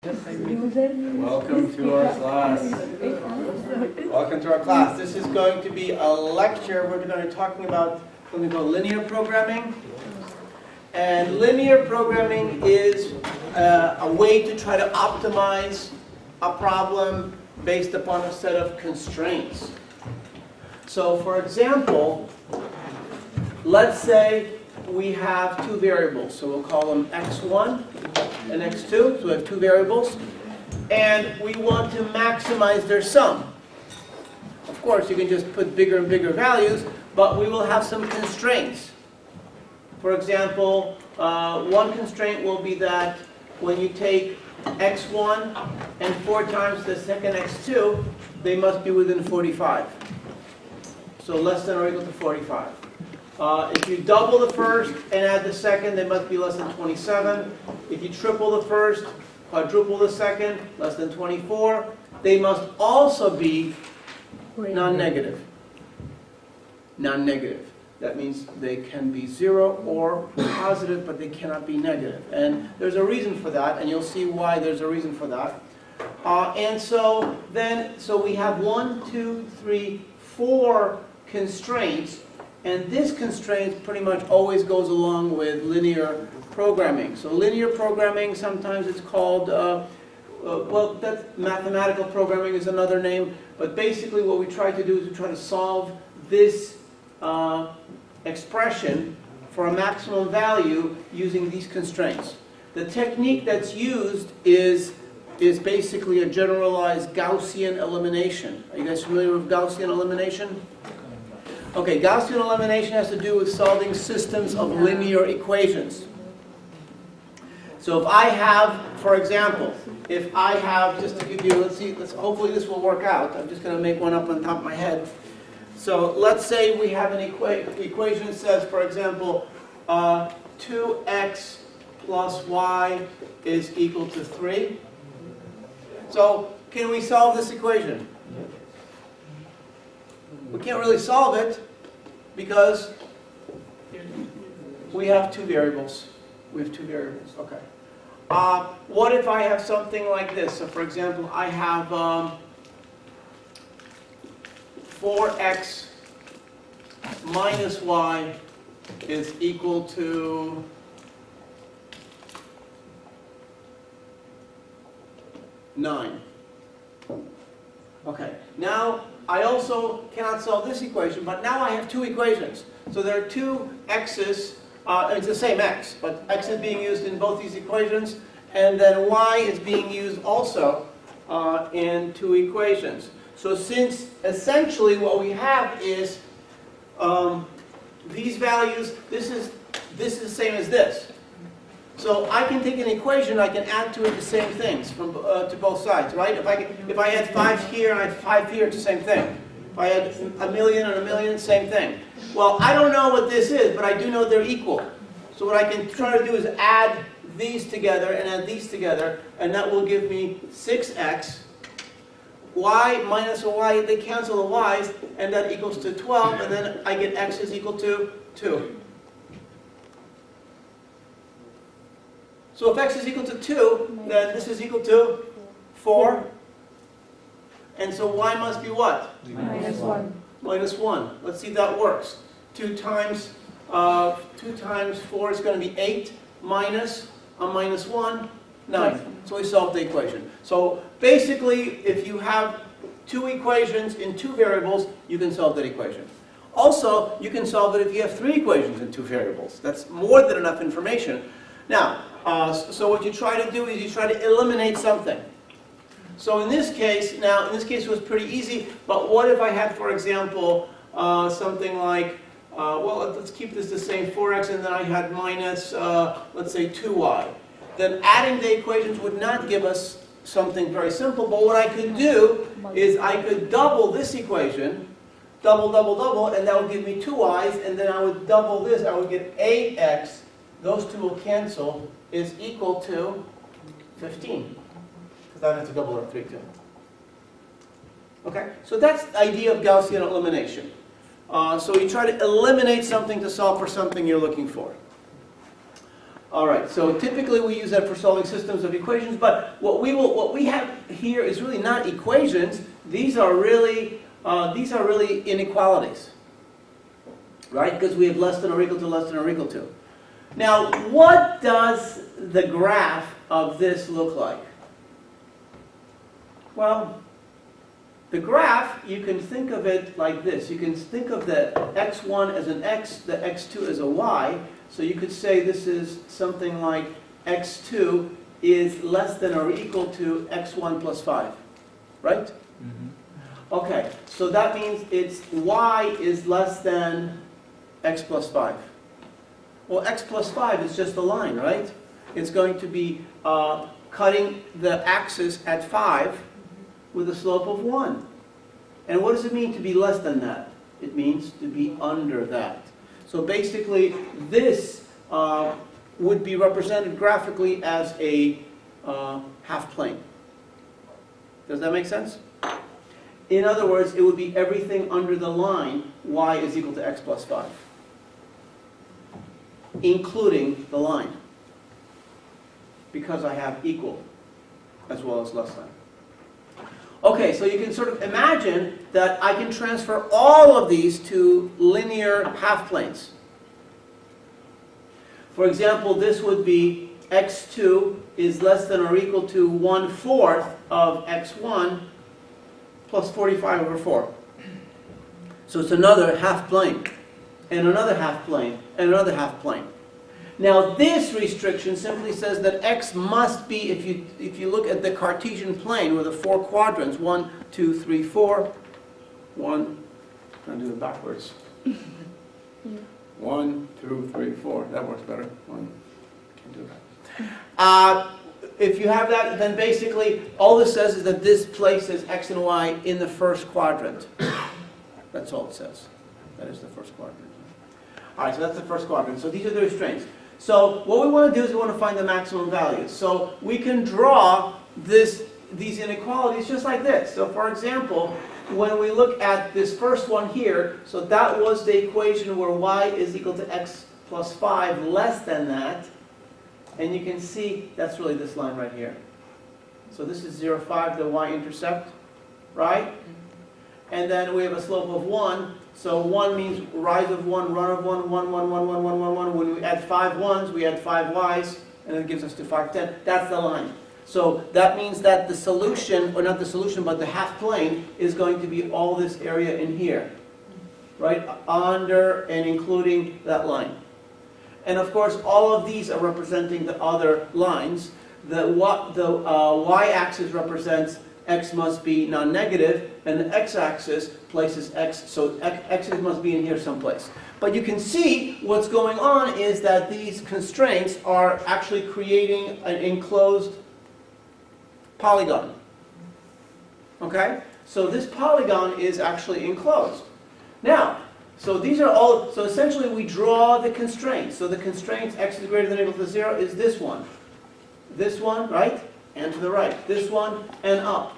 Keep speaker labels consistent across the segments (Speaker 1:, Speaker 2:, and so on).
Speaker 1: Welcome to our class. Welcome to our class. This is going to be a lecture. We're going to be talking about something called linear programming. And linear programming is a way to try to optimize a problem based upon a set of constraints. So for example, let's say we have two variables. So we'll call them x1 and x2. So we have two variables. And we want to maximize their sum. Of course, you can just put bigger and bigger values, but we will have some constraints. For example, one constraint will be that when you take x1 and 4 times the second x2, they must be within 45. So less than or equal to 45. If you double the first and add the second, they must be less than 27. If you triple the first, quadruple the second, less than 24. They must also be non-negative. Non-negative. That means they can be 0 or positive, but they cannot be negative. And there's a reason for that, and you'll see why there's a reason for that. And so we have 1, 2, 3, 4 constraints. And this constraint pretty much always goes along with linear programming. So linear programming, sometimes it's called, well, that's mathematical programming is another name. But basically what we try to do is we try to solve this expression for a maximum value using these constraints. The technique that's used is basically a generalized Gaussian elimination. Are you guys familiar with Gaussian elimination? Okay, Gaussian elimination has to do with solving systems of linear equations. So if I have, for example, if I have, just to give you, hopefully this will work out. I'm just going to make one up on top of my head. So let's say we have an equation that says, for example, 2x plus y is equal to 3. So can we solve this equation? We can't really solve it because we have two variables. We have two variables, okay. What if I have something like this? So for example, I have 4x minus y is equal to 9. Okay, now I also cannot solve this equation, but now I have two equations. So there are two x's, it's the same x, but x is being used in both these equations, and then y is being used also in two equations. So since essentially what we have is these values, this is the same as this. So I can take an equation, I can add to it the same things from to both sides, right? If I add 5 here and I add 5 here, it's the same thing. If I add a million and a million, same thing. Well, I don't know what this is, but I do know they're equal. So what I can try to do is add these together and add these together, and that will give me 6x. Y minus a y, they cancel the y's, and that equals to 12, and then I get x is equal to 2. So if x is equal to 2, then this is equal to 4. And so y must be what?
Speaker 2: Minus 1.
Speaker 1: Minus 1. Let's see if that works. 2 times 4 is going to be 8 minus a minus 1, 9. So we solved the equation. So basically, if you have two equations in two variables, you can solve that equation. Also, you can solve it if you have 3 equations in 2 variables. That's more than enough information. Now, so what you try to do is you try to eliminate something. So in this case it was pretty easy, but what if I had, for example, something like, well, let's keep this the same, 4x, and then I had minus, let's say, 2y. Then adding the equations would not give us something very simple, but what I could do is I could double this equation, double, and that would give me 2y's, and then I would double this, I would get 8x, those two will cancel, is equal to 15. Because I have to double our 3 too. Okay, so that's the idea of Gaussian elimination. So you try to eliminate something to solve for something you're looking for. All right, so typically we use that for solving systems of equations, but what we have here is really not equations. These are really inequalities, right? Because we have less than or equal to, less than or equal to. Now, what does the graph of this look like? Well, the graph, you can think of it like this. You can think of the x1 as an x, the x2 as a y. So you could say this is something like x2 is less than or equal to x1 plus 5, right? Mm-hmm. Okay, so that means it's y is less than x plus 5. Well, x plus 5 is just a line, right? It's going to be cutting the axis at 5 with a slope of 1. And what does it mean to be less than that? It means to be under that. So basically, this would be represented graphically as a half plane. Does that make sense? In other words, it would be everything under the line y is equal to x plus 5, including the line, because I have equal as well as less than. Okay, so you can sort of imagine that I can transfer all of these to linear half planes. For example, this would be x2 is less than or equal to 1/4 of x1 plus 45 over 4. So it's another half plane, and another half plane, and another half plane. Now this restriction simply says that x must be, if you look at the Cartesian plane with the 4 quadrants, 1, 2, 3, 4, 1, I'm going to do it backwards. 1, 2, 3, 4, that works better. 1, can't do that. If you have that, then basically all this says is that this places x and y in the first quadrant. That's all it says. That is the first quadrant. All right, so that's the first quadrant. So these are the restraints. So what we want to do is we want to find the maximum values. So we can draw these inequalities just like this. So for example, when we look at this first one here, so that was the equation where y is equal to x plus 5 less than that. And you can see that's really this line right here. So this is 0, 5, the y-intercept, right? And then we have a slope of 1. So 1 means rise of 1, run of 1, 1, 1, 1, 1, 1, 1, 1. When we add 5 ones, we add 5 y's, and it gives us to 5, 10. That's the line. So that means that the solution, or not the solution, but the half plane is going to be all this area in here, right? Under and including that line. And of course, all of these are representing the other lines. The y-axis represents x must be non-negative, and the x-axis places x, so x must be in here someplace. But you can see what's going on is that these constraints are actually creating an enclosed polygon. Okay? So this polygon is actually enclosed. Now, so these are all, so essentially we draw the constraints. So the constraints x is greater than or equal to 0 is this one, right? And to the right. This one and up.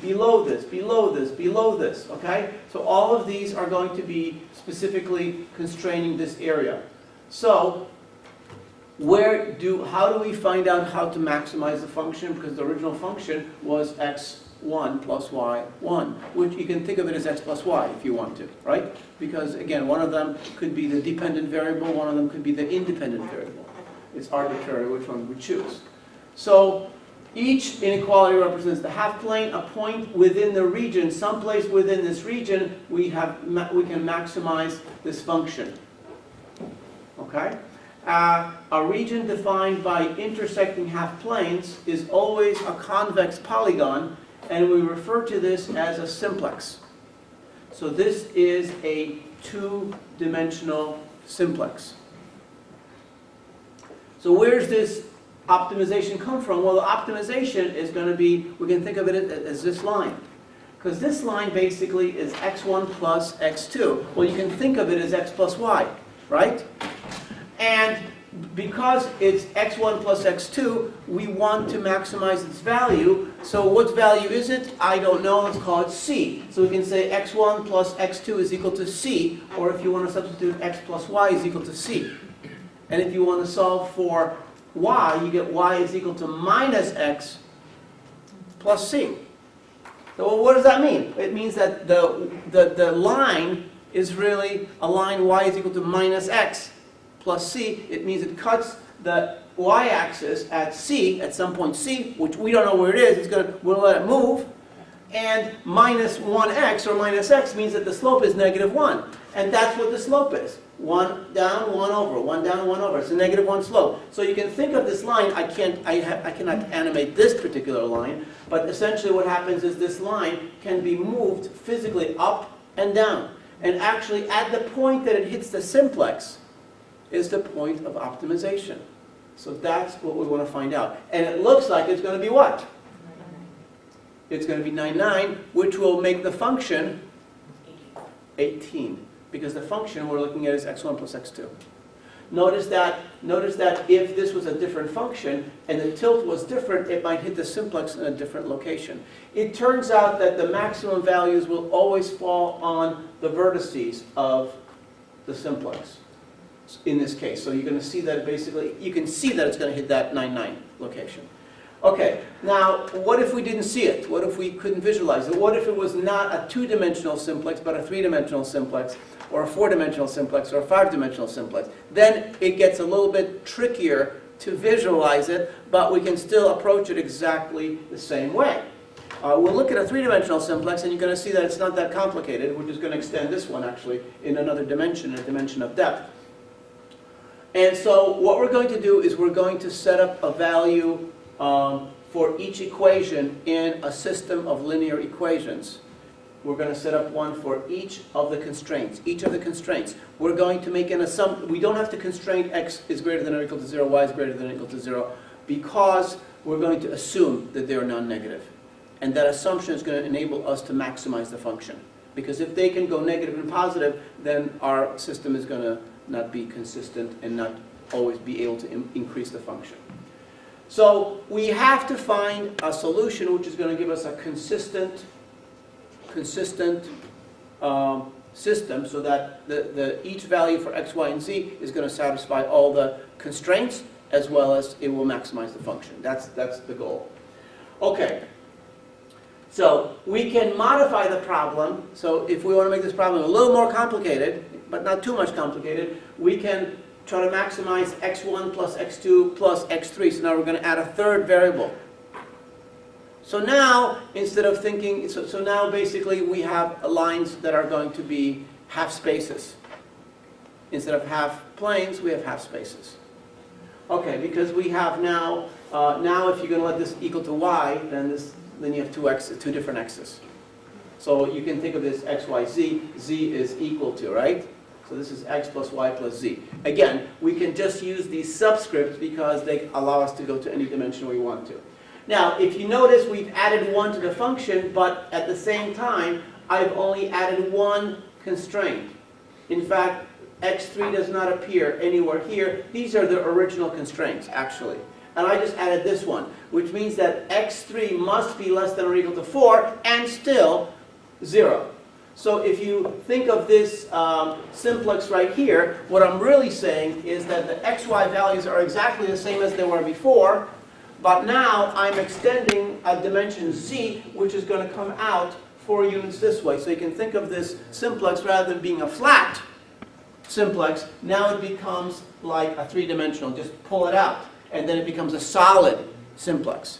Speaker 1: Below this, below this, below this, okay? So all of these are going to be specifically constraining this area. So how do we find out how to maximize the function? Because the original function was x1 plus y1, which you can think of it as x plus y if you want to, right? Because again, one of them could be the dependent variable, one of them could be the independent variable. It's arbitrary which one we choose. So each inequality represents the half plane, a point within the region, someplace within this region, we can maximize this function. Okay? A region defined by intersecting half planes is always a convex polygon, and we refer to this as a simplex. So this is a two-dimensional simplex. So where's this optimization come from? Well, the optimization is going to be, we can think of it as this line. Because this line basically is x1 plus x2. Well, you can think of it as x plus y, right? And because it's x1 plus x2, we want to maximize its value. So what value is it? I don't know. Let's call it c. So we can say x1 plus x2 is equal to c. Or if you want to substitute x plus y is equal to c. And if you want to solve for y, you get y is equal to minus x plus c. So what does that mean? It means that the line is really a line y is equal to minus x plus c. It means it cuts the y-axis at c, at some point c, which we don't know where it is. We'll let it move. And minus 1x or minus x means that the slope is negative 1. And that's what the slope is. 1 down, 1 over, 1 down, 1 over. It's a negative 1 slope. So you can think of this line, I cannot animate this particular line, but essentially what happens is this line can be moved physically up and down. And actually at the point that it hits the simplex is the point of optimization. So that's what we want to find out. And it looks like it's going to be what? It's going to be 9, which will make the function 18. Because the function we're looking at is x1 plus x2. Notice that if this was a different function and the tilt was different, it might hit the simplex in a different location. It turns out that the maximum values will always fall on the vertices of the simplex in this case. So you're going to see that basically, you can see that it's going to hit that 9 location. Okay, now what if we didn't see it? What if we couldn't visualize it? What if it was not a 2-dimensional simplex but a 3-dimensional simplex, or a 4-dimensional simplex, or a 5-dimensional simplex? Then it gets a little bit trickier to visualize it, but we can still approach it exactly the same way. We'll look at a 3-dimensional simplex and you're going to see that it's not that complicated. We're just going to extend this one actually in another dimension, a dimension of depth. And so what we're going to do is we're going to set up a value for each equation in a system of linear equations. We're going to set up one for each of the constraints. We're going to make an assumption. We don't have to constrain x is greater than or equal to 0, y is greater than or equal to 0, because we're going to assume that they are non-negative. And that assumption is going to enable us to maximize the function. Because if they can go negative and positive, then our system is going to not be consistent and not always be able to increase the function. So we have to find a solution which is going to give us a consistent system, so that each value for x, y, and z is going to satisfy all the constraints as well as it will maximize the function. That's the goal. Okay. So we can modify the problem. So if we want to make this problem a little more complicated, but not too much complicated, we can try to maximize x1 plus x2 plus x3. So now we're going to add a third variable. So now, instead of thinking, so now basically we have lines that are going to be half spaces. Instead of half planes, we have half spaces. Okay, because we have now if you're going to let this equal to y, then you have two different x's. So you can think of this x, y, z. Z is equal to, right? So this is x plus y plus z. Again, we can just use these subscripts because they allow us to go to any dimension we want to. Now, if you notice, we've added 1 to the function, but at the same time, I've only added one constraint. In fact, x3 does not appear anywhere here. These are the original constraints, actually. And I just added this one, which means that x3 must be less than or equal to 4 and still 0. So if you think of this simplex right here, what I'm really saying is that the xy values are exactly the same as they were before, but now I'm extending a dimension z, which is going to come out 4 units this way. So you can think of this simplex, rather than being a flat simplex, now it becomes like a 3-dimensional. Just pull it out, and then it becomes a solid simplex.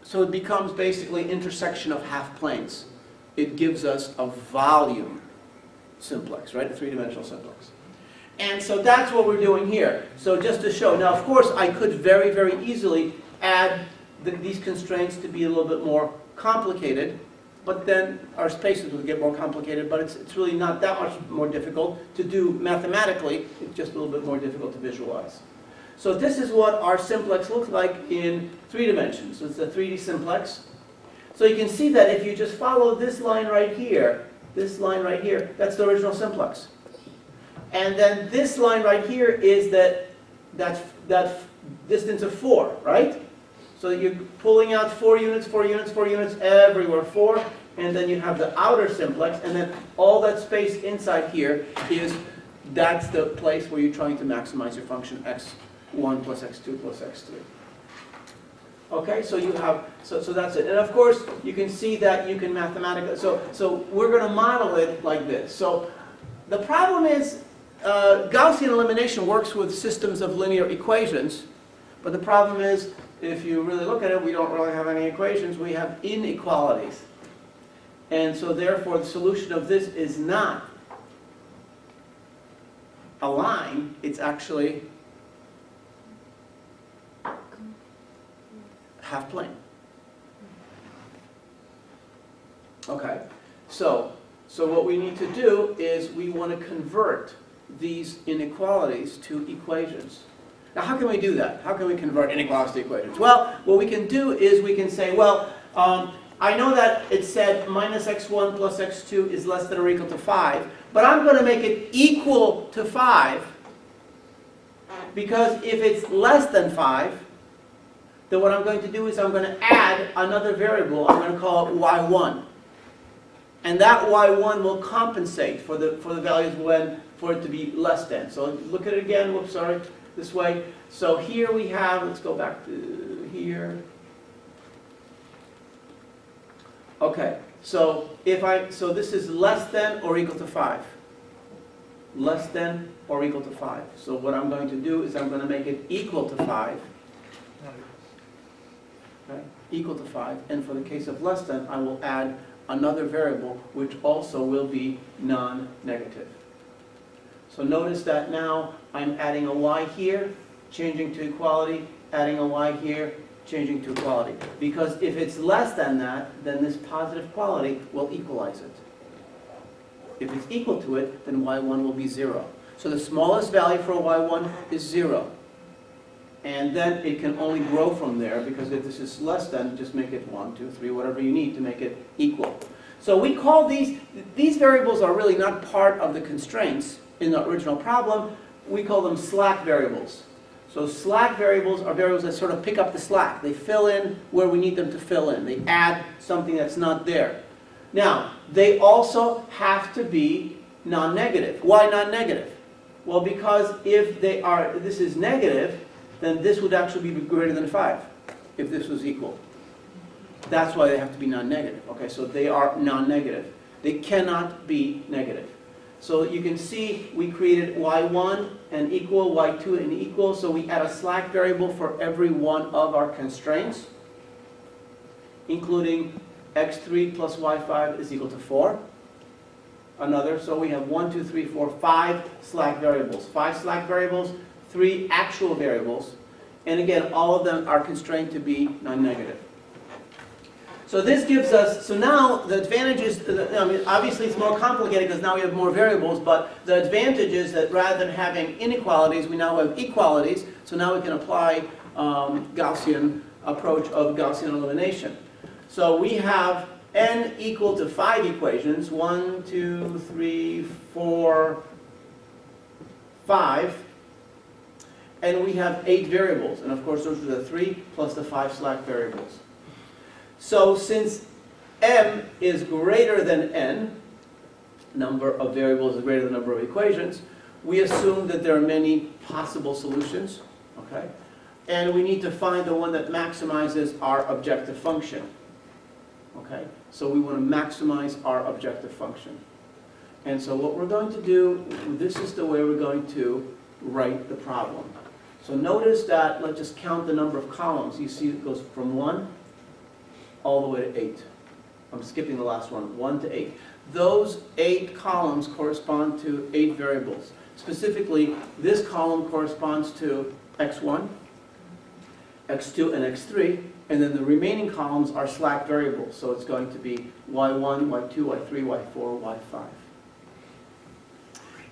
Speaker 1: So it becomes basically intersection of half planes. It gives us a volume simplex, right? A 3-dimensional simplex. And so that's what we're doing here. So just to show, now of course I could very, very easily add these constraints to be a little bit more complicated, but then our spaces would get more complicated, but it's really not that much more difficult to do mathematically. It's just a little bit more difficult to visualize. So this is what our simplex looks like in 3 dimensions. So it's a 3D simplex. So you can see that if you just follow this line right here, that's the original simplex. And then this line right here is that distance of 4, right? So you're pulling out 4 units, 4 units, 4 units everywhere, 4. And then you have the outer simplex, and then all that space inside here is that's the place where you're trying to maximize your function x1 plus x2 plus x3. Okay, so you have, so that's it. And of course, you can see that you can mathematically, so we're going to model it like this. So the problem is, Gaussian elimination works with systems of linear equations, but the problem is, if you really look at it, we don't really have any equations, we have inequalities. And so therefore, the solution of this is not a line, it's actually half plane. Okay, so what we need to do is we want to convert these inequalities to equations. Now how can we do that? How can we convert inequalities to equations? Well, what we can do is we can say, well, I know that it said minus x1 plus x2 is less than or equal to 5, but I'm going to make it equal to 5, because if it's less than 5, then what I'm going to do is I'm going to add another variable. I'm going to call it y1. And that y1 will compensate for the values for it to be less than. So look at it again. Whoops, sorry. This way. So here we have, let's go back to here. Okay, so so this is less than or equal to 5. Less than or equal to 5. So what I'm going to do is I'm going to make it equal to 5. Okay, equal to 5. And for the case of less than, I will add another variable which also will be non-negative. So notice that now I'm adding a y here, changing to equality, adding a y here, changing to equality. Because if it's less than that, then this positive quality will equalize it. If it's equal to it, then y1 will be 0. So the smallest value for y1 is 0. And then it can only grow from there, because if this is less than, just make it 1, 2, 3, whatever you need to make it equal. So we call these variables are really not part of the constraints in the original problem. We call them slack variables. So slack variables are variables that sort of pick up the slack. They fill in where we need them to fill in. They add something that's not there. Now, they also have to be non-negative. Why non-negative? Well, because if this is negative, then this would actually be greater than 5 if this was equal. That's why they have to be non-negative. Okay, so they are non-negative. They cannot be negative. So you can see we created y1 and equal, y2 and equal, so we add a slack variable for every one of our constraints, including x3 plus y5 is equal to 4. Another, so we have 1, 2, 3, 4, 5 slack variables. 5 slack variables, 3 actual variables, and again, all of them are constrained to be non-negative. So this gives us, so now the advantage is, I mean, obviously it's more complicated because now we have more variables, but the advantage is that rather than having inequalities, we now have equalities, so now we can apply Gaussian approach of Gaussian elimination. So we have n equal to 5 equations, 1, 2, 3, 4, 5, and we have 8 variables, and of course those are the 3 plus the 5 slack variables. So since m is greater than n, number of variables is greater than the number of equations, we assume that there are many possible solutions, okay? And we need to find the one that maximizes our objective function, okay? So we want to maximize our objective function. And so what we're going to do, this is the way we're going to write the problem. So notice that, let's just count the number of columns. You see it goes from 1 all the way to 8. I'm skipping the last one, 1 to 8. Those 8 columns correspond to 8 variables. Specifically, this column corresponds to x1, x2, and x3, and then the remaining columns are slack variables. So it's going to be y1, y2, y3, y4, y5.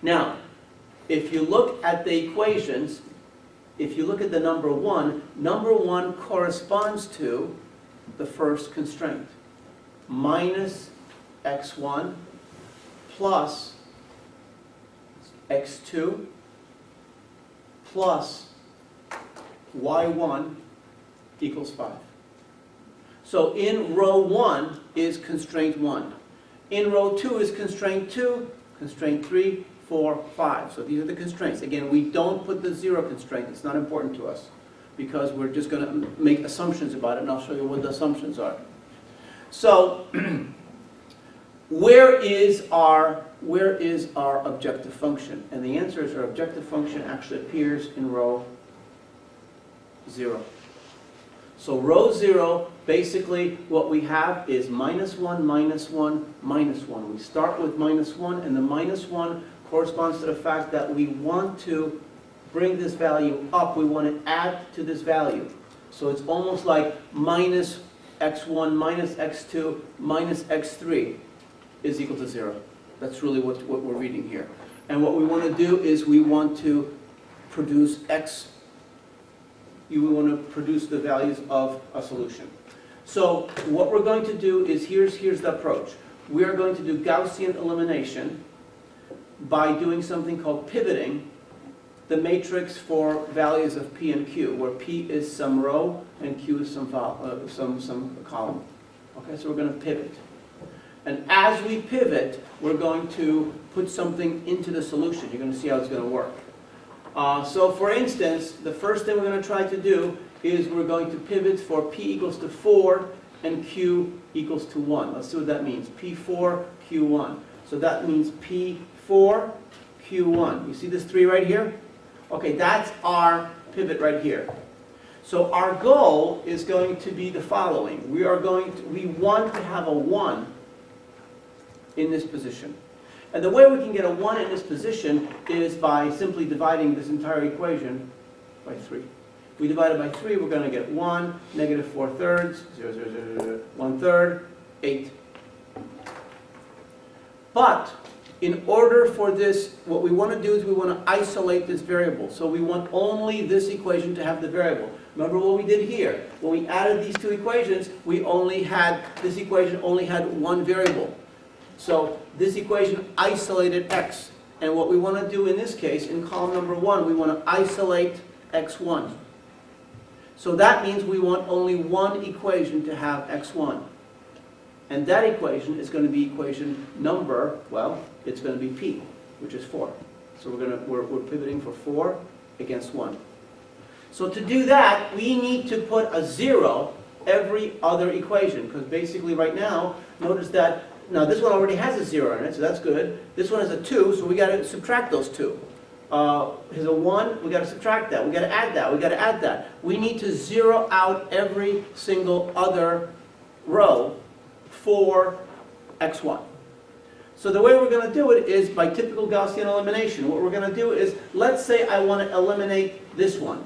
Speaker 1: Now, if you look at the equations, if you look at the number 1 corresponds to the first constraint, minus x1 plus x2 plus y1 equals 5. So in row 1 is constraint 1. In row 2 is constraint 2, constraint 3, 4, 5. So these are the constraints. Again, we don't put the 0 constraint. It's not important to us because we're just going to make assumptions about it, and I'll show you what the assumptions are. So where is our objective function? And the answer is our objective function actually appears in row 0. So row 0, basically what we have is -1, -1, -1. We start with -1, and the -1 corresponds to the fact that we want to bring this value up. We want to add to this value. So it's almost like minus x1 minus x2 minus x3 is equal to 0. That's really what we're reading here. And what we want to do is we want to produce we want to produce the values of a solution. So what we're going to do is, here's the approach. We are going to do Gaussian elimination by doing something called pivoting the matrix for values of P and Q, where P is some row and Q is some column. Okay, so we're going to pivot. And as we pivot, we're going to put something into the solution. You're going to see how it's going to work. So for instance, the first thing we're going to try to do is we're going to pivot for P equals to 4 and Q equals to 1. Let's see what that means. P4, Q1. So that means P4, Q1. You see this 3 right here? Okay, that's our pivot right here. So our goal is going to be the following. We want to have a 1 in this position. And the way we can get a 1 in this position is by simply dividing this entire equation by 3. If we divide it by 3, we're going to get 1, negative 4 thirds, 0, 0, 0, 0, 1 third, 8. But in order for this, what we want to do is we want to isolate this variable. So we want only this equation to have the variable. Remember what we did here? When we added these two equations, this equation only had one variable. So this equation isolated x. And what we want to do in this case, in column number 1, we want to isolate x1. So that means we want only one equation to have x1. And that equation is going to be equation number, well, it's going to be P, which is 4. So we're pivoting for 4 against 1. So to do that, we need to put a 0 every other equation. Because basically right now, notice that, now this one already has a 0 in it, so that's good. This one has a 2, so we got to subtract those 2. Here's a 1, we got to subtract that. We got to add that. We got to add that. We need to 0 out every single other row for x1. So the way we're going to do it is by typical Gaussian elimination. What we're going to do is, let's say I want to eliminate this one.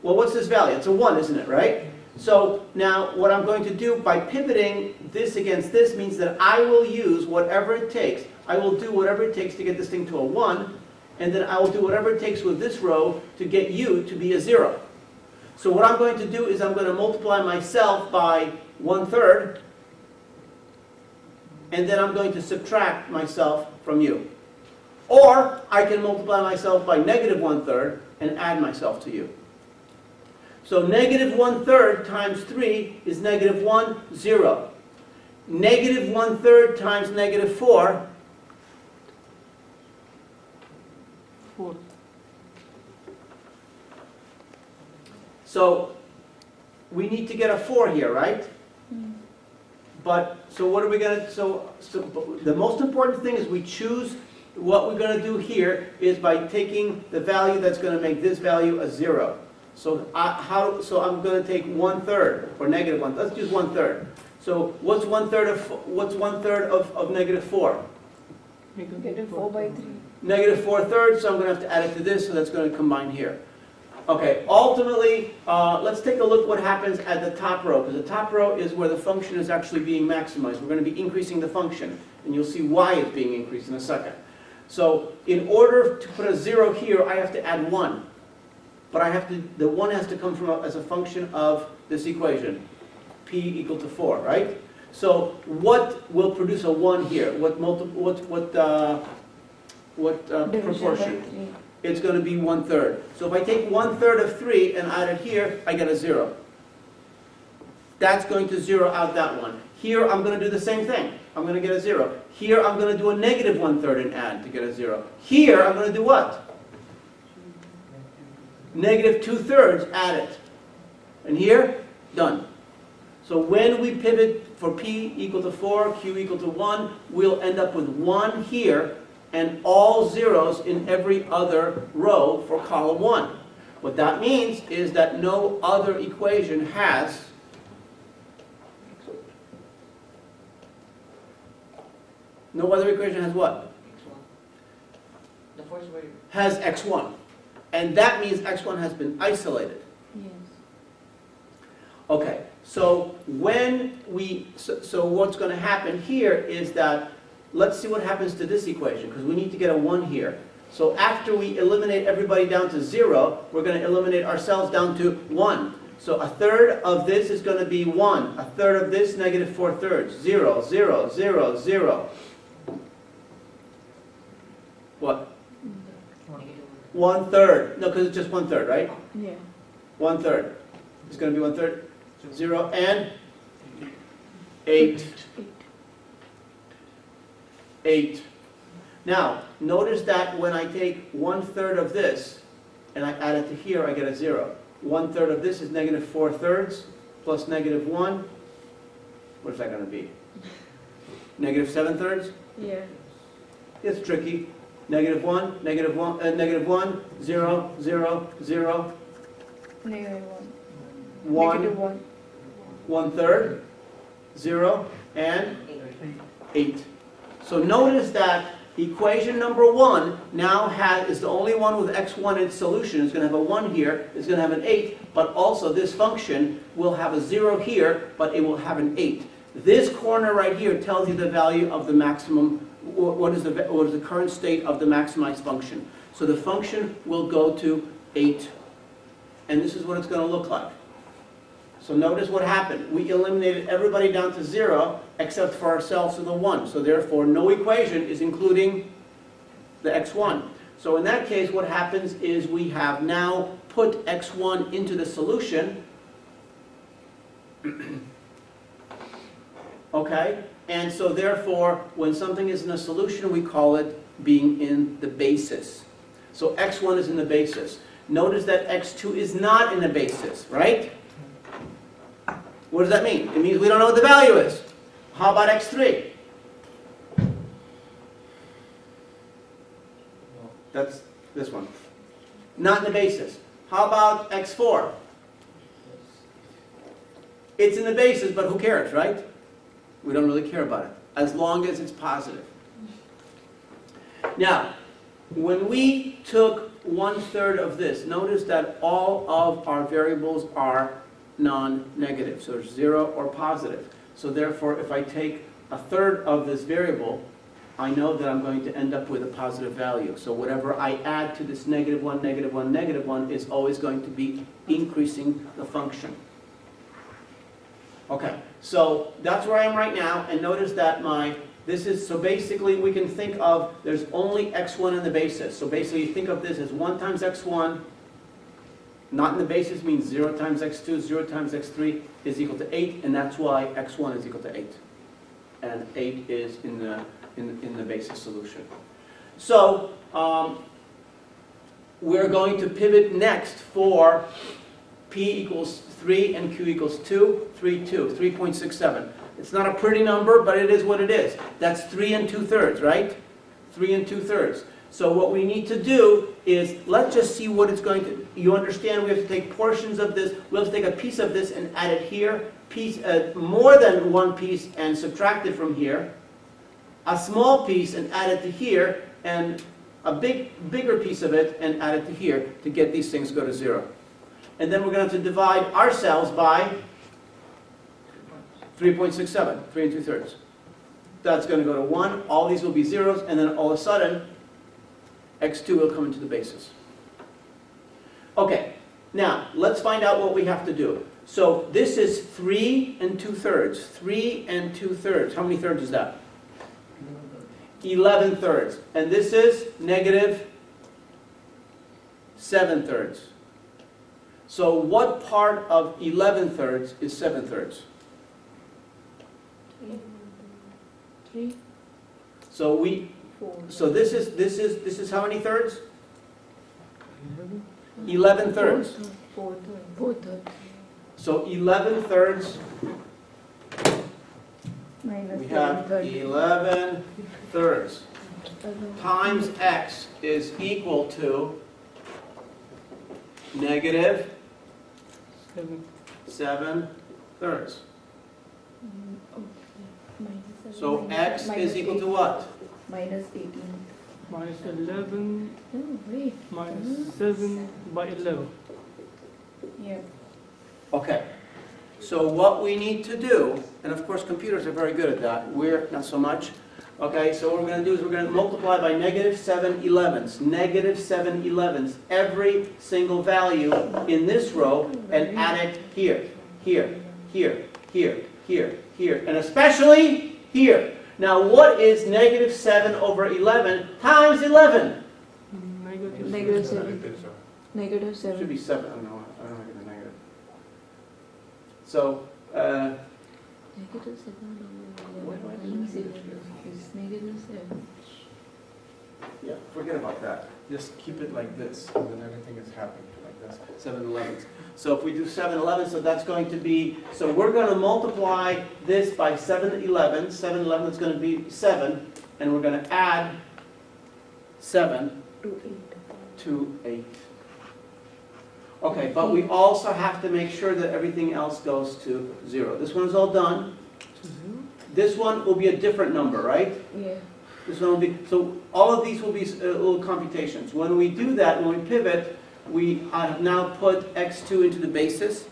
Speaker 1: Well, what's this value? It's a 1, isn't it, right? So now what I'm going to do by pivoting this against this means that I will use whatever it takes. I will do whatever it takes to get this thing to a 1, and then I will do whatever it takes with this row to get u to be a 0. So what I'm going to do is I'm going to multiply myself by 1/3, and then I'm going to subtract myself from u. Or I can multiply myself by negative 1/3 and add myself to u. So negative 1/3 times 3 is negative 1, 0. Negative 1/3 times negative 4.
Speaker 2: 4.
Speaker 1: So we need to get a 4 here, right? But, so what are we going to, so the most important thing is we choose, what we're going to do here is by taking the value that's going to make this value a 0. So I'm going to take 1/3, or negative 1, let's use 1/3. So what's 1/3 of negative 4?
Speaker 2: Negative 4 by 3.
Speaker 1: Negative 4/3, so I'm going to have to add it to this, so that's going to combine here. Okay, ultimately, let's take a look what happens at the top row, because the top row is where the function is actually being maximized. We're going to be increasing the function, and you'll see why it's being increased in a second. So in order to put a 0 here, I have to add 1. But the 1 has to come from as a function of this equation, P equal to 4, right? So what will produce a 1 here? What proportion? It's going to be 1/3. So if I take 1/3 of 3 and add it here, I get a 0. That's going to zero out that one. Here I'm going to do the same thing. I'm going to get a 0. Here I'm going to do a negative 1/3 and add to get a 0. Here I'm going to do what? Negative 2/3, add it. And here, done. So when we pivot for P equal to 4, Q equal to 1, we'll end up with 1 here and all zeros in every other row for column 1. What that means is that no other equation has what?
Speaker 3: The first word.
Speaker 1: Has x1. And that means x1 has been isolated.
Speaker 2: Yes.
Speaker 1: Okay, so so what's going to happen here is that, let's see what happens to this equation, because we need to get a 1 here. So after we eliminate everybody down to 0, we're going to eliminate ourselves down to 1. So a third of this is going to be 1. A third of this, negative 4/3. 0, 0, 0, 0. What?
Speaker 3: Negative
Speaker 1: 1/3. No, because it's just 1/3, right?
Speaker 2: Yeah.
Speaker 1: 1/3. It's going to be 1/3. 0 and 8. 8. Now, notice that when I take 1/3 of this and I add it to here, I get a 0. 1/3 of this is negative 4/3 plus negative 1. What is that going to be? Negative 7/3?
Speaker 2: Yeah.
Speaker 1: It's tricky. Negative 1, negative 1, negative 1, 0, 0, 0,
Speaker 2: Negative 1.
Speaker 1: 1,
Speaker 2: Negative 1.
Speaker 1: 1/3, 0, and 8. So notice that equation number 1 now is the only one with x1 in its solution. It's going to have a 1 here, it's going to have an 8, but also this function will have a 0 here, but it will have an 8. This corner right here tells you the value of the maximum, what is the current state of the maximized function. So the function will go to 8, and this is what it's going to look like. So notice what happened. We eliminated everybody down to 0 except for ourselves to the 1. So therefore, no equation is including the x1. So in that case, what happens is we have now put x1 into the solution. Okay? And so therefore, when something is in a solution, we call it being in the basis. So x1 is in the basis. Notice that x2 is not in the basis, right? What does that mean? It means we don't know what the value is. How about x3? That's this one. Not in the basis. How about x4? It's in the basis, but who cares, right? We don't really care about it, as long as it's positive. Now, when we took 1/3 of this, notice that all of our variables are non-negative, so 0 or positive. So therefore, if I take 1/3 of this variable, I know that I'm going to end up with a positive value. So whatever I add to this negative 1, negative 1, negative 1 is always going to be increasing the function. Okay, so that's where I am right now, and notice that so basically we can think of, there's only x1 in the basis. So basically you think of this as 1 times x1, not in the basis means 0 times x2, 0 times x3 is equal to 8, and that's why x1 is equal to 8. And 8 is in the basis solution. So we're going to pivot next for P equals 3 and Q equals 2, 3, 2, 3.67. It's not a pretty number, but it is what it is. That's 3 2/3, right? 3 2/3. So what we need to do is, let's just see what it's going to, you understand we have to take portions of this, we have to take a piece of this and add it here, more than one piece and subtract it from here, a small piece and add it to here, and a bigger piece of it and add it to here to get these things to go to 0. And then we're going to have to divide ourselves by 3.67, 3 2/3. That's going to go to 1, all these will be zeros, and then all of a sudden, x2 will come into the basis. Okay, now let's find out what we have to do. So this is 3 2/3, 3 2/3. How many thirds is that? 11 thirds. And this is negative 7 thirds. So what part of 11/3 is 7/3?
Speaker 2: 3,
Speaker 1: So
Speaker 2: 4.
Speaker 1: this is how many thirds? 11/3.
Speaker 2: 4 thirds.
Speaker 1: So 11/3,
Speaker 2: Minus
Speaker 1: we have 11/3 times x is equal to negative 7/3. So x is equal to what?
Speaker 2: Minus 18.
Speaker 4: Minus 11
Speaker 2: Oh, wait.
Speaker 4: minus 7 by 11.
Speaker 2: Yeah.
Speaker 1: Okay. So what we need to do, and of course computers are very good at that, we're not so much. Okay, so what we're going to do is we're going to multiply by negative 7/11ths, negative 7/11ths, every single value in this row and add it here, here, here, here, here, here, and especially here. Now what is negative 7 over 11 times 11?
Speaker 2: Negative 7. Negative
Speaker 1: It
Speaker 2: 7.
Speaker 1: should be 7, I don't know if it's negative. So,
Speaker 2: Negative 7 over 11 times 11 is negative 7.
Speaker 1: yeah, forget about that. Just keep it like this, and then everything is happening like this, 7/11ths. So if we do 7/11, so that's going to be, so we're going to multiply this by 7/11. 7/11 is going to be 7, and we're going to add 7
Speaker 2: to 8.
Speaker 1: to 8. Okay, but we also have to make sure that everything else goes to 0. This one's all done. This one will be a different number, right?
Speaker 2: Yeah.
Speaker 1: This one will be, so all of these will be little computations. When we do that, when we pivot, we have now put x2 into the basis.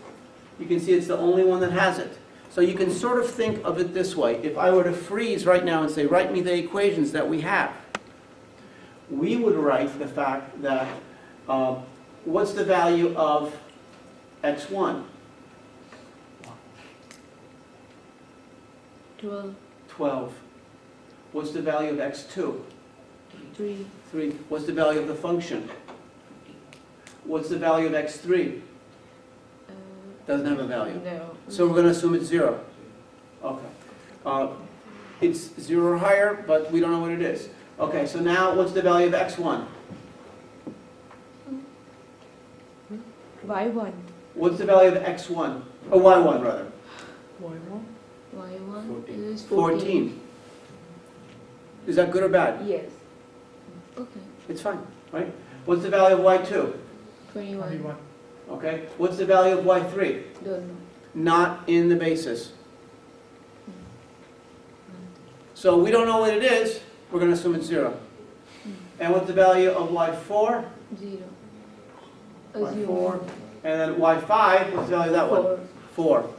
Speaker 1: You can see it's the only one that has it. So you can sort of think of it this way. If I were to freeze right now and say, write me the equations that we have, we would write the fact that, what's the value of x1?
Speaker 2: 12.
Speaker 1: 12. What's the value of x2?
Speaker 2: 3.
Speaker 1: 3. What's the value of the function? What's the value of x3? Doesn't have a value.
Speaker 2: No.
Speaker 1: So we're going to assume it's 0. Okay. It's 0 or higher, but we don't know what it is. Okay, so now what's the value of x1?
Speaker 2: Y1.
Speaker 1: What's the value of x1? Or y1 rather?
Speaker 4: Y1?
Speaker 2: Y1 is
Speaker 1: 14. Is that good or bad?
Speaker 2: Yes. Okay.
Speaker 1: It's fine, right? What's the value of y2?
Speaker 2: 21.
Speaker 1: Okay. What's the value of y3?
Speaker 2: Don't know.
Speaker 1: Not in the basis. So we don't know what it is. We're going to assume it's 0. And what's the value of y4?
Speaker 2: 0.
Speaker 1: Y4. And then y5, what's the value of that one?
Speaker 2: 4.
Speaker 1: 4.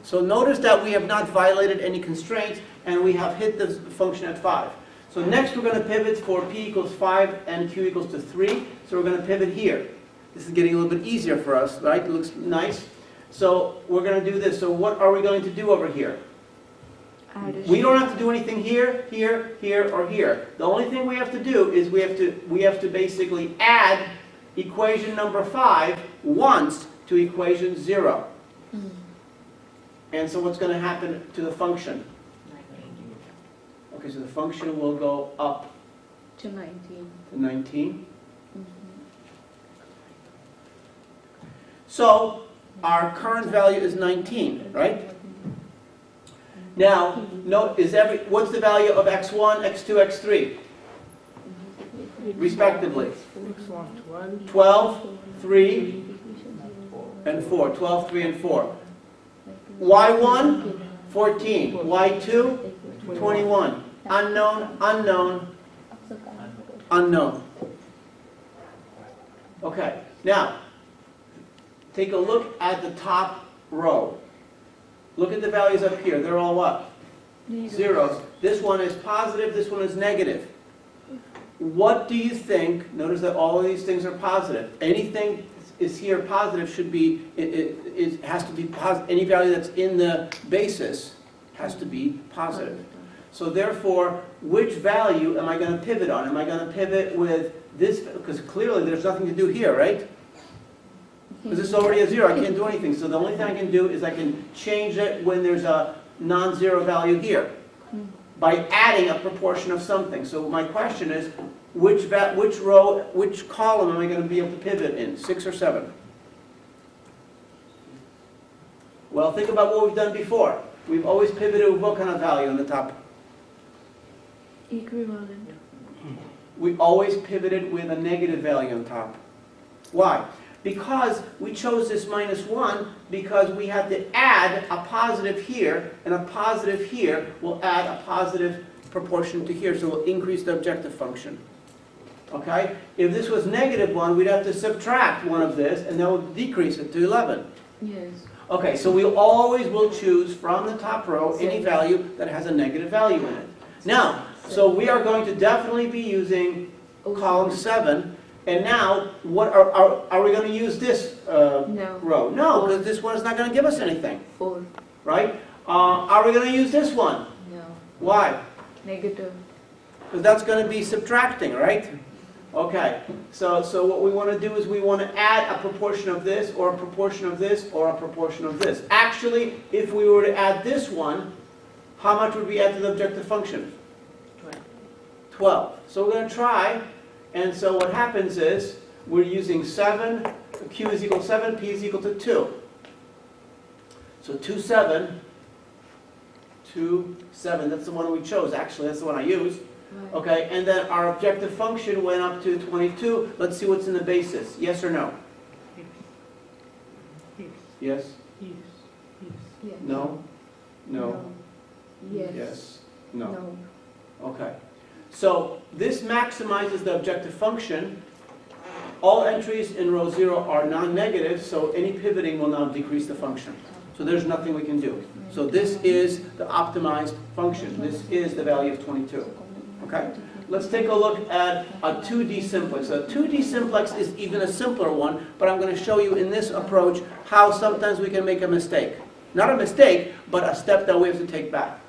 Speaker 1: So notice that we have not violated any constraints, and we have hit the function at 5. So next we're going to pivot for p equals 5 and q equals to 3. So we're going to pivot here. This is getting a little bit easier for us, right? It looks nice. So we're going to do this. So what are we going to do over here? We don't have to do anything here, here, here, or here. The only thing we have to do is we have to basically add equation number 5 once to equation 0. And so what's going to happen to the function? Okay, so the function will go up
Speaker 2: To 19.
Speaker 1: to 19. So our current value is 19, right? Now, note, what's the value of x1, x2, x3, respectively?
Speaker 4: X1, 12.
Speaker 1: 12, 3, and 4. 12, 3, and 4. y1, 14. y2, 21. Unknown, unknown, unknown. Okay, now, take a look at the top row. Look at the values up here. They're all what? Zeros. This one is positive, this one is negative. What do you think? Notice that all of these things are positive. Anything is here positive should be, it has to be positive. Any value that's in the basis has to be positive. So therefore, which value am I going to pivot on? Am I going to pivot with this? Because clearly there's nothing to do here, right? Because it's already a 0, I can't do anything. So the only thing I can do is I can change it when there's a non-zero value here by adding a proportion of something. So my question is, which row, which column am I going to be able to pivot in, 6 or 7? Well, think about what we've done before. We've always pivoted with what kind of value on the top?
Speaker 2: Equivalent.
Speaker 1: We always pivoted with a negative value on top. Why? Because we chose this -1 because we had to add a positive here, and a positive here will add a positive proportion to here, so we'll increase the objective function. Okay? If this was -1, we'd have to subtract one of this, and that would decrease it to 11.
Speaker 2: Yes.
Speaker 1: Okay, so we always will choose from the top row any value that has a negative value in it. Now, so we are going to definitely be using column 7. And now, what are we going to use this
Speaker 2: No.
Speaker 1: row? No, because this one is not going to give us anything,
Speaker 2: 4.
Speaker 1: right? Are we going to use this one?
Speaker 2: No.
Speaker 1: Why?
Speaker 2: Negative.
Speaker 1: Because that's going to be subtracting, right? Okay, so what we want to do is we want to add a proportion of this, or a proportion of this, or a proportion of this. Actually, if we were to add this one, how much would we add to the objective function? 12. So we're going to try. And so what happens is, we're using 7, Q is equal to 7, P is equal to 2. So 2, 7, 2, 7, that's the one we chose, actually, that's the one I used.
Speaker 2: Right.
Speaker 1: Okay, and then our objective function went up to 22. Let's see what's in the basis, yes or no?
Speaker 4: Yes.
Speaker 1: Yes?
Speaker 4: Yes. Yes.
Speaker 2: Yes.
Speaker 1: No? No?
Speaker 2: Yes.
Speaker 1: Yes? No?
Speaker 2: No.
Speaker 1: Okay. So this maximizes the objective function. All entries in row 0 are non-negative, so any pivoting will now decrease the function. So there's nothing we can do. So this is the optimized function. This is the value of 22. Okay? Let's take a look at a 2D simplex. A 2D simplex is even a simpler one, but I'm going to show you in this approach how sometimes we can make a mistake. Not a mistake, but a step that we have to take back.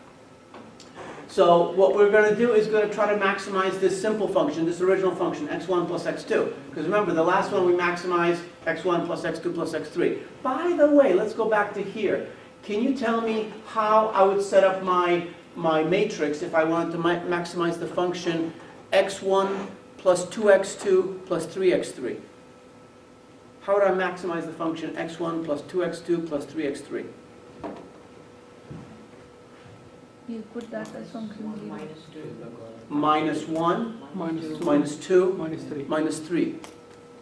Speaker 1: So what we're going to do is going to try to maximize this simple function, this original function, x1 plus x2. Because remember, the last one we maximized x1 plus x2 plus x3. By the way, let's go back to here. Can you tell me how I would set up my matrix if I wanted to maximize the function x1 plus 2x2 plus 3x3? How would I maximize the function x1 plus 2x2 plus 3x3?
Speaker 2: You put that as function zero.
Speaker 3: -2.
Speaker 1: -1,
Speaker 4: Minus 2.
Speaker 1: -2,
Speaker 4: Minus 3.
Speaker 1: -3.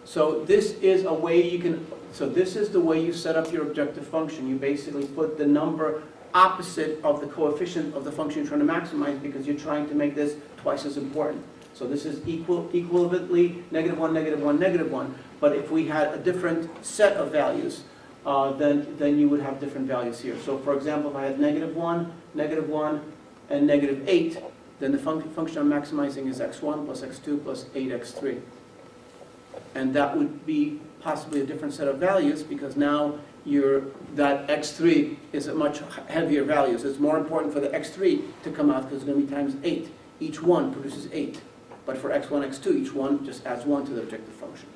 Speaker 1: So this is a way you can, so this is the way you set up your objective function. You basically put the number opposite of the coefficient of the function you're trying to maximize because you're trying to make this twice as important. So this is equivalently -1, -1, -1. But if we had a different set of values, then you would have different values here. So for example, if I had -1, -1, and -8, then the function I'm maximizing is x1 plus x2 plus 8x3. And that would be possibly a different set of values because now that x3 is a much heavier value. So it's more important for the x3 to come out because it's going to be times 8. Each one produces 8. But for x1, x2, each one just adds 1 to the objective function.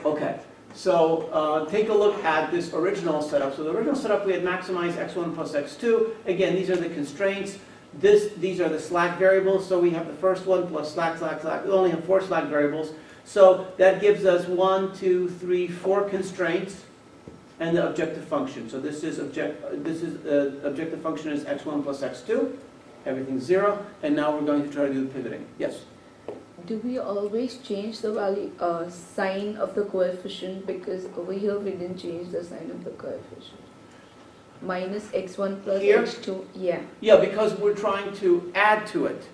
Speaker 1: Okay. So take a look at this original setup. So the original setup, we had maximized x1 plus x2. Again, these are the constraints. These are the slack variables. So we have the first one plus slack, slack, slack. We only have 4 slack variables. So that gives us 1, 2, 3, 4 constraints and the objective function. So this is objective function is x1 plus x2. Everything's 0. And now we're going to try to do the pivoting. Yes?
Speaker 2: Do we always change the value, sign of the coefficient? Because over here we didn't change the sign of the coefficient. Minus x1 plus
Speaker 1: Here?
Speaker 2: x2. Yeah.
Speaker 1: Yeah, because we're trying to add to it.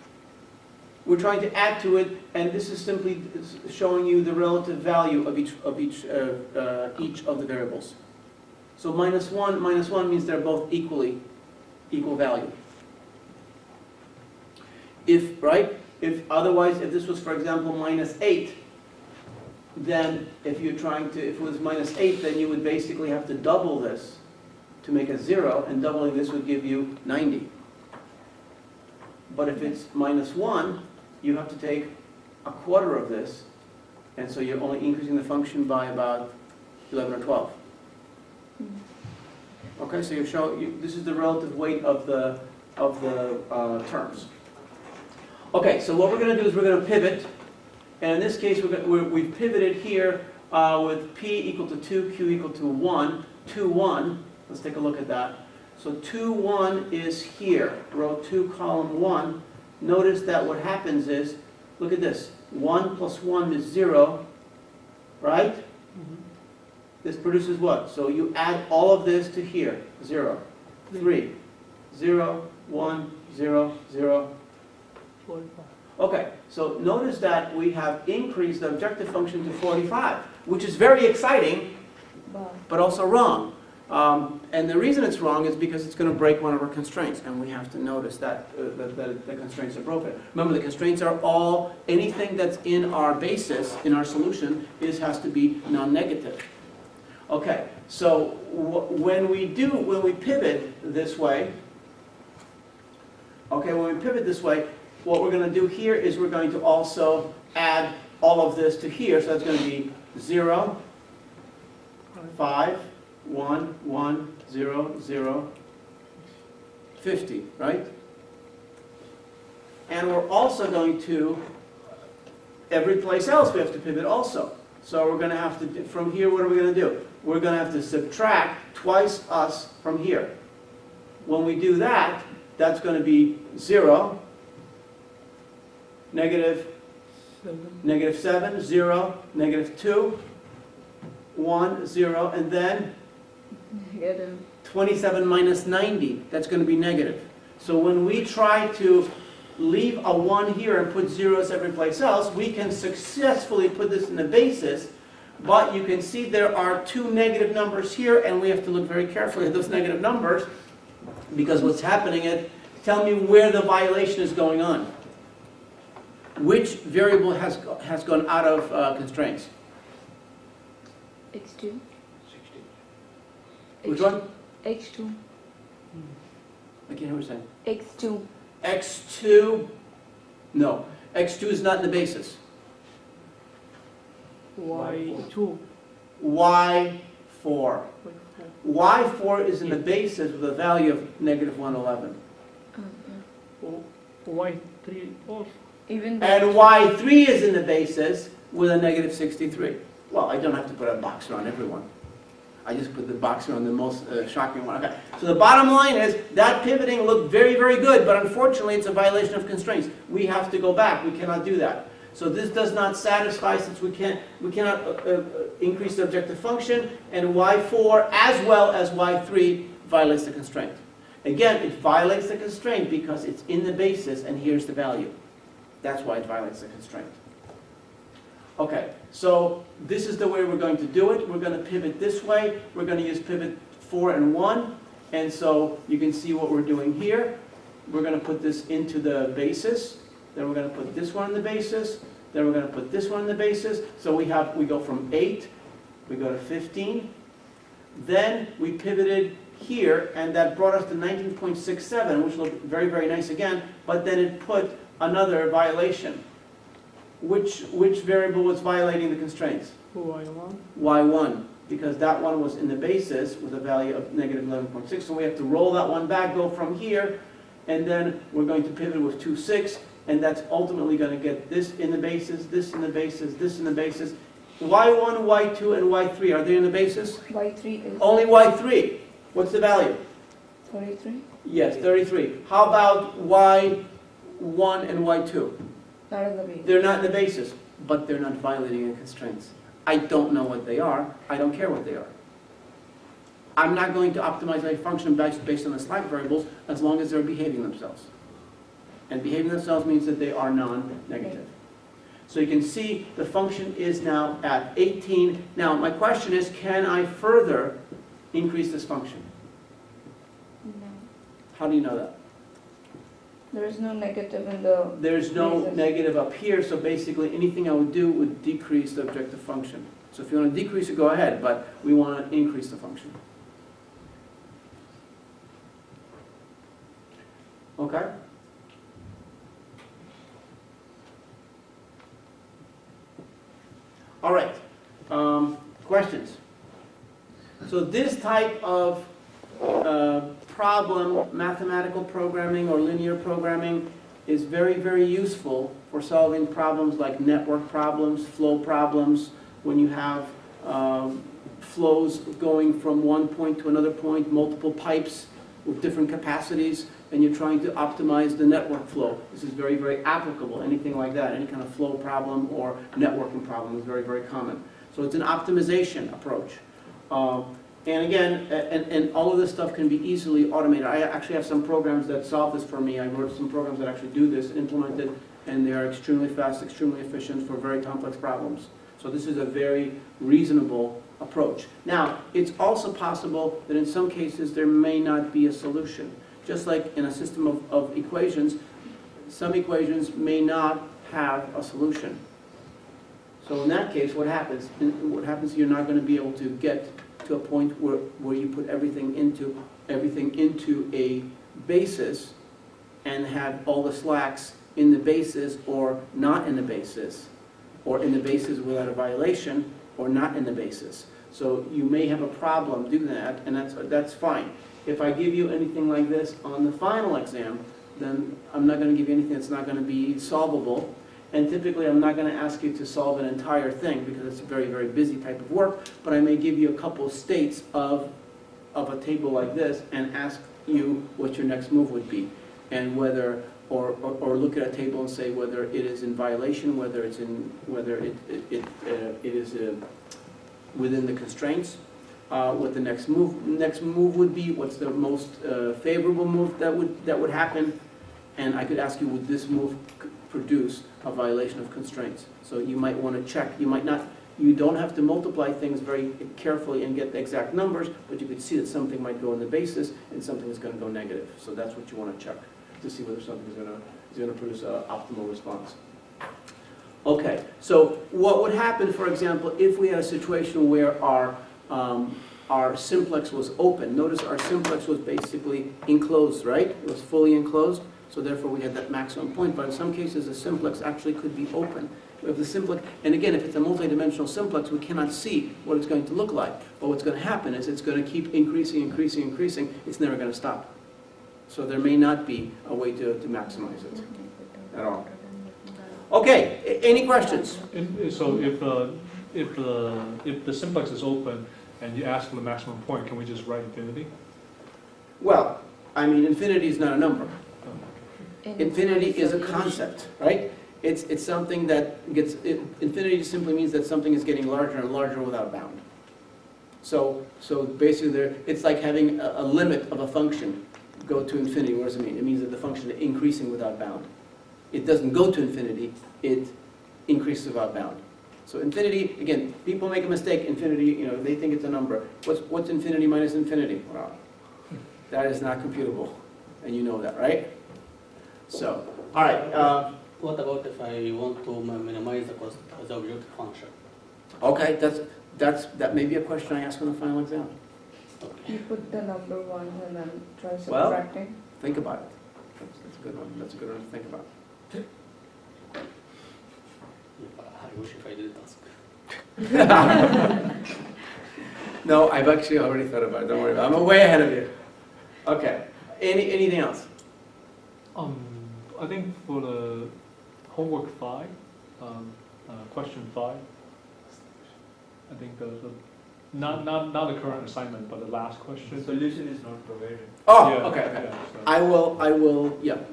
Speaker 1: We're trying to add to it, and this is simply showing you the relative value of each of the variables. So -1 means they're both equal value. If otherwise, if this was, for example, -8, then if it was -8, then you would basically have to double this to make a 0, and doubling this would give you 90. But if it's -1, you have to take a quarter of this, and so you're only increasing the function by about 11 or 12. Okay, so this is the relative weight of the terms. Okay, so what we're going to do is we're going to pivot, and in this case we've pivoted here with P equal to 2, Q equal to 1, 2, 1. Let's take a look at that. So 2, 1 is here, row 2, column 1. Notice that what happens is, look at this, 1 plus 1 is 0, right? This produces what? So you add all of this to here, 0, 3, 0, 1, 0, 0.
Speaker 4: 45.
Speaker 1: Okay, so notice that we have increased the objective function to 45, which is very exciting, but also wrong. And the reason it's wrong is because it's going to break one of our constraints, and we have to notice that, that the constraints are broken. Remember, the constraints are all, anything that's in our basis, in our solution, has to be non-negative. Okay, so when we pivot this way, okay, when we pivot this way, what we're going to do here is we're going to also add all of this to here, so that's going to be 0, 5, 1, 1, 0, 0, 50, right? And we're also going to, every place else we have to pivot also. So we're going to have to, from here, what are we going to do? We're going to have to subtract twice us from here. When we do that, that's going to be 0, negative 7, 0, negative 2, 1, 0, and then 27 minus 90, that's going to be negative. So when we try to leave a 1 here and put zeros every place else, we can successfully put this in the basis, but you can see there are 2 negative numbers here, and we have to look very carefully at those negative numbers, because what's happening is, tell me where the violation is going on. Which variable has gone out of constraints?
Speaker 2: X2.
Speaker 1: Which one?
Speaker 2: X2.
Speaker 1: I can't hear what you're saying.
Speaker 2: X2.
Speaker 1: X2, no. X2 is not in the basis.
Speaker 4: Y2.
Speaker 1: Y4. Y4 is in the basis with a value of negative 111.
Speaker 4: Y3 also.
Speaker 2: Even
Speaker 1: And Y3 is in the basis with a negative 63. Well, I don't have to put a box around everyone. I just put the box around the most shocking one. Okay. So the bottom line is that pivoting looked very, very good, but unfortunately it's a violation of constraints. We have to go back. We cannot do that. So this does not satisfy, since we cannot increase the objective function, and Y4 as well as Y3 violates the constraint. Again, it violates the constraint because it's in the basis and here's the value. That's why it violates the constraint. Okay, so this is the way we're going to do it. We're going to pivot this way. We're going to use pivot 4 and 1. And so you can see what we're doing here. We're going to put this into the basis. Then we're going to put this one in the basis. Then we're going to put this one in the basis. So we go from 8, we go to 15. Then we pivoted here, and that brought us to 19.67, which looked very, very nice again. But then it put another violation. Which variable was violating the constraints?
Speaker 4: Y1.
Speaker 1: Y1, because that one was in the basis with a value of negative 11.6. So we have to roll that one back, go from here, and then we're going to pivot with 2, 6, and that's ultimately going to get this in the basis, this in the basis, this in the basis. Y1, Y2, and Y3, are they in the basis?
Speaker 2: Y3 is
Speaker 1: Only Y3. What's the value?
Speaker 2: 33.
Speaker 1: Yes, 33. How about Y1 and Y2?
Speaker 2: Not in the base.
Speaker 1: They're not in the basis, but they're not violating any constraints. I don't know what they are. I don't care what they are. I'm not going to optimize my function based on the slack variables as long as they're behaving themselves. And behaving themselves means that they are non-negative. So you can see the function is now at 18. Now my question is, can I further increase this function?
Speaker 2: No.
Speaker 1: How do you know that?
Speaker 2: There is no negative in the
Speaker 1: There's no
Speaker 2: basis.
Speaker 1: negative up here, so basically anything I would do would decrease the objective function. So if you want to decrease it, go ahead, but we want to increase the function. Okay? All right. Questions? So this type of problem, mathematical programming or linear programming, is very, very useful for solving problems like network problems, flow problems, when you have flows going from one point to another point, multiple pipes with different capacities, and you're trying to optimize the network flow. This is very, very applicable. Anything like that, any kind of flow problem or networking problem is very, very common. So it's an optimization approach. And again, and all of this stuff can be easily automated. I actually have some programs that solve this for me. I wrote some programs that actually do this, implemented, and they are extremely fast, extremely efficient for very complex problems. So this is a very reasonable approach. Now, it's also possible that in some cases there may not be a solution. Just like in a system of equations, some equations may not have a solution. So in that case, what happens? You're not going to be able to get to a point where you put everything into a basis and have all the slacks in the basis or not in the basis, or in the basis without a violation or not in the basis. So you may have a problem doing that, and that's fine. If I give you anything like this on the final exam, then I'm not going to give you anything that's not going to be solvable. And typically I'm not going to ask you to solve an entire thing because it's a very, very busy type of work, but I may give you a couple states of a table like this and ask you what your next move would be, and whether, or look at a table and say whether it is in violation, whether it is within the constraints, what the next move would be, what's the most favorable move that would happen, and I could ask you, would this move produce a violation of constraints? So you might want to check. You don't have to multiply things very carefully and get the exact numbers, but you could see that something might go in the basis and something is going to go negative. So that's what you want to check to see whether something is going to produce an optimal response. Okay, so what would happen, for example, if we had a situation where our simplex was open? Notice our simplex was basically enclosed, right? It was fully enclosed. So therefore we had that maximum point, but in some cases the simplex actually could be open. We have the simplex, and again, if it's a multidimensional simplex, we cannot see what it's going to look like. But what's going to happen is it's going to keep increasing, increasing, increasing. It's never going to stop. So there may not be a way to maximize it at all. Okay, any questions?
Speaker 5: So if the simplex is open and you ask for the maximum point, can we just write infinity?
Speaker 1: Well, I mean, infinity is not a number. Infinity is a concept, right? It's something that gets, infinity simply means that something is getting larger and larger without bound. So basically it's like having a limit of a function go to infinity. What does it mean? It means that the function is increasing without bound. It doesn't go to infinity, it increases without bound. So infinity, again, people make a mistake, infinity, they think it's a number. What's infinity minus infinity? Well, that is not computable, and you know that, right? So, all right.
Speaker 3: What about if I want to minimize the cost as an objective function?
Speaker 1: Okay, that may be a question I ask on the final exam.
Speaker 2: You put the number 1 and then try
Speaker 1: Well,
Speaker 2: subtracting.
Speaker 1: think about it. That's a good one. That's a good one to think about.
Speaker 3: I wish if I didn't ask.
Speaker 1: No, I've actually already thought about it. Don't worry about it. I'm way ahead of you. Okay. Anything else?
Speaker 5: I think for the homework 5, question 5, I think not the current assignment, but the last question.
Speaker 6: The solution is not provided.
Speaker 1: Oh,
Speaker 5: Yeah,
Speaker 1: okay.
Speaker 5: yeah, so-
Speaker 1: I will, yeah.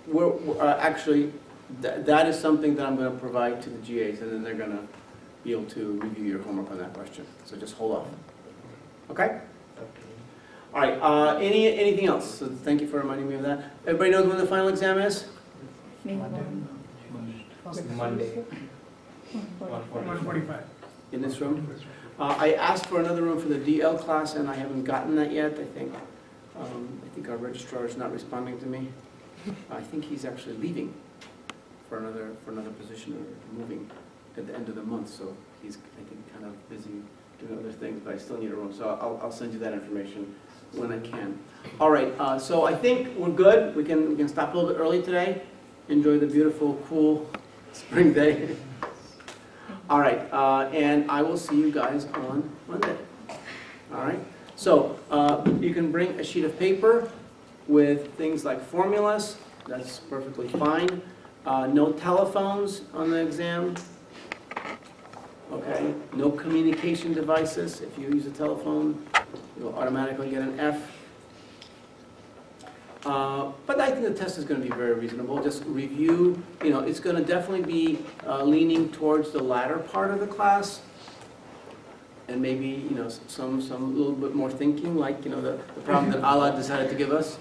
Speaker 1: We're actually, that is something that I'm going to provide to the GAs, and then they're going to be able to review your homework on that question. So just hold off. Okay? All right, anything else? So thank you for reminding me of that. Everybody knows when the final exam is?
Speaker 6: Monday.
Speaker 4: 145.
Speaker 1: In this room? I asked for another room for the DL class, and I haven't gotten that yet, I think. I think our registrar is not responding to me. I think he's actually leaving for another position, or moving at the end of the month, so he's, I think, kind of busy doing other things, but I still need a room, so I'll send you that information when I can. All right, so I think we're good. We can stop a little bit early today. Enjoy the beautiful, cool spring day. All right, and I will see you guys on Monday. All right. So you can bring a sheet of paper with things like formulas. That's perfectly fine. No telephones on the exam. Okay, no communication devices. If you use a telephone, you'll automatically get an F. But I think the test is going to be very reasonable. Just review, it's going to definitely be leaning towards the latter part of the class. And maybe, some little bit more thinking, like, the problem that Allah decided to give us.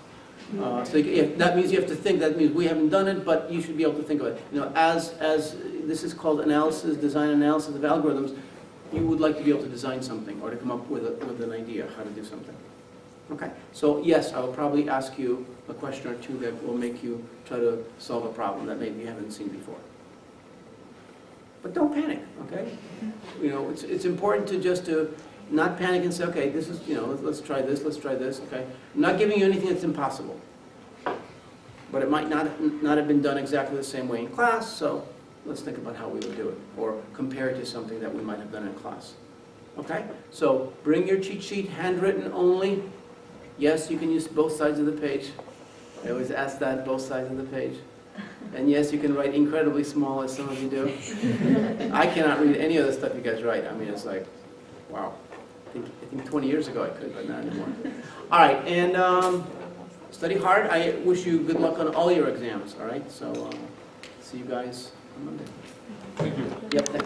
Speaker 1: That means you have to think, that means we haven't done it, but you should be able to think of it. As this is called design analysis of algorithms, you would like to be able to design something or to come up with an idea how to do something. Okay, so yes, I will probably ask you a question or two that will make you try to solve a problem that maybe you haven't seen before. But don't panic, okay? It's important to just not panic and say, okay, this is, let's try this, okay? I'm not giving you anything that's impossible. But it might not have been done exactly the same way in class, so let's think about how we would do it, or compare it to something that we might have done in class. Okay? So bring your cheat sheet, handwritten only. Yes, you can use both sides of the page. I always ask that, both sides of the page. And yes, you can write incredibly small, as some of you do. I cannot read any of the stuff you guys write. I mean, it's like, wow. I think 20 years ago I could, but not anymore. All right, and study hard. I wish you good luck on all your exams, all right? So see you guys on Monday.
Speaker 5: Thank you.
Speaker 1: Yep, thanks.